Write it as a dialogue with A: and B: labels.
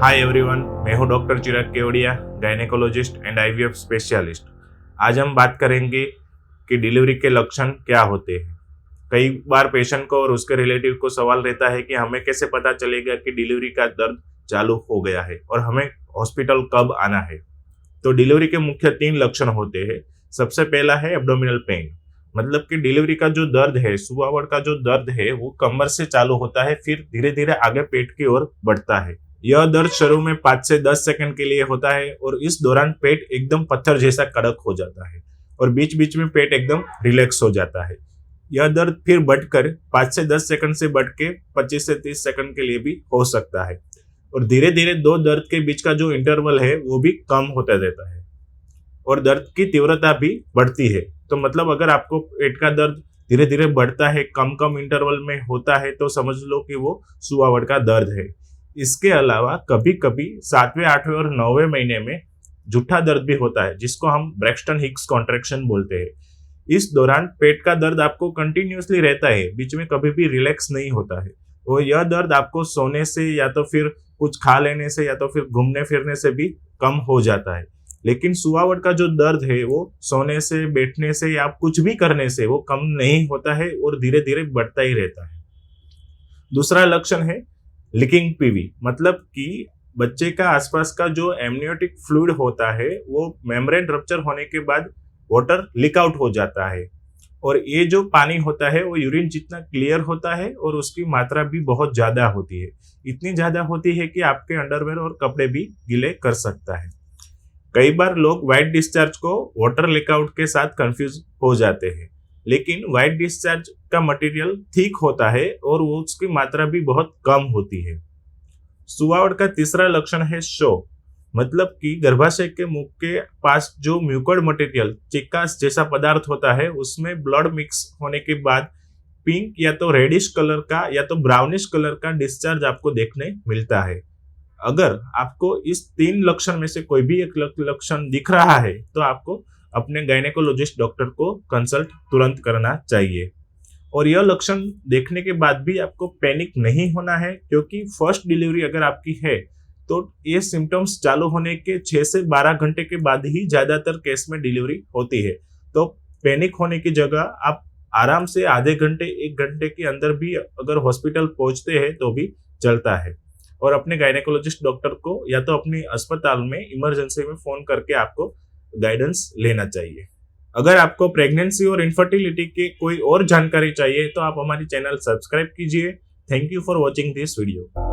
A: Hi everyone, मैं हूं doctor Chirag Kevadia, gynaecologist and IVF specialist. आज हम बात करेंगे कि डिलीवरी के लक्षण क्या होते हैं। कई बार पेशेंट को और उसके रिलेटिव को सवाल रहता है कि हमें कैसे पता चलेगा कि डिलीवरी का दर्द चालू हो गया है और हमें हॉस्पिटल कब आना है। तो डिलीवरी के मुख्य 3 लक्षण होते हैं। सबसे पहला है एब्डोमिनल पेन, मतलब कि डिलीवरी का जो दर्द है, सुआवड़ का जो दर्द है वो कमर से चालू होता है, फिर धीरे धीरे आगे पेट की ओर बढ़ता है। यह दर्द शुरू में 5 से 10 सेकंड के लिए होता है और इस दौरान पेट एकदम पत्थर जैसा कड़क हो जाता है और बीच बीच में पेट एकदम रिलैक्स हो जाता है। यह दर्द फिर बढ़कर 5 से 10 सेकंड से बढ़ के 25 से 30 सेकंड के लिए भी हो सकता है और धीरे धीरे दो दर्द के बीच का जो इंटरवल है वो भी कम होता रहता है और दर्द की तीव्रता भी बढ़ती है। तो मतलब अगर आपको पेट का दर्द धीरे धीरे बढ़ता है, कम कम इंटरवल में होता है, तो समझ लो कि वो सुआवड़ का दर्द है। इसके अलावा कभी कभी 7वें, 8वें और 9वें महीने में जूठा दर्द भी होता है, जिसको हम ब्रैक्सटन हिक्स कॉन्ट्रैक्शन बोलते हैं। इस दौरान पेट का दर्द आपको कंटिन्यूअसली रहता है, बीच में कभी भी रिलैक्स नहीं होता है और यह दर्द आपको सोने से या तो फिर कुछ खा लेने से या तो फिर घूमने फिरने से भी कम हो जाता है। लेकिन सुआवड़ का जो दर्द है वो सोने से, बैठने से या कुछ भी करने से वो कम नहीं होता है और धीरे धीरे बढ़ता ही रहता है। दूसरा लक्षण है लीकिंग पीवी, मतलब कि बच्चे का आसपास का जो एमनियोटिक फ्लूइड होता है वो मेम्ब्रेन रप्चर होने के बाद वाटर लीक आउट हो जाता है और ये जो पानी होता है वो यूरिन जितना क्लियर होता है और उसकी मात्रा भी बहुत ज्यादा होती है। इतनी ज्यादा होती है कि आपके अंडरवेयर और कपड़े भी गीले कर सकता है। कई बार लोग व्हाइट डिस्चार्ज को वाटर लीकआउट के साथ कंफ्यूज हो जाते हैं, लेकिन व्हाइट डिस्चार्ज का मटेरियल थिक होता है और वो उसकी मात्रा भी बहुत कम होती है। सुआवड़ का तीसरा लक्षण है शो, मतलब कि गर्भाशय के मुख के पास जो म्यूकर्ड मटेरियल, चिक्कास जैसा पदार्थ होता है, उसमें ब्लड मिक्स होने के बाद पिंक या तो रेडिश कलर का या तो ब्राउनिश कलर का डिस्चार्ज आपको देखने मिलता है। अगर आपको इस 3 लक्षण में से कोई भी एक लक्षण दिख रहा है तो आपको अपने गायनेकोलॉजिस्ट डॉक्टर को कंसल्ट तुरंत करना चाहिए। और यह लक्षण देखने के बाद भी आपको पैनिक नहीं होना है, क्योंकि फर्स्ट डिलीवरी अगर आपकी है तो ये सिम्टम्स चालू होने के 6 से 12 घंटे के बाद ही ज्यादातर केस में डिलीवरी होती है। तो पैनिक होने की जगह आप आराम से आधे घंटे, 1 घंटे के अंदर भी अगर हॉस्पिटल पहुंचते हैं तो भी चलता है। और अपने गायनेकोलॉजिस्ट डॉक्टर को या तो अपनी अस्पताल में इमरजेंसी में फोन करके आपको गाइडेंस लेना चाहिए। अगर आपको प्रेगनेंसी और इनफर्टिलिटी की कोई और जानकारी चाहिए तो आप हमारी चैनल सब्सक्राइब कीजिए। Thank you for watching this video.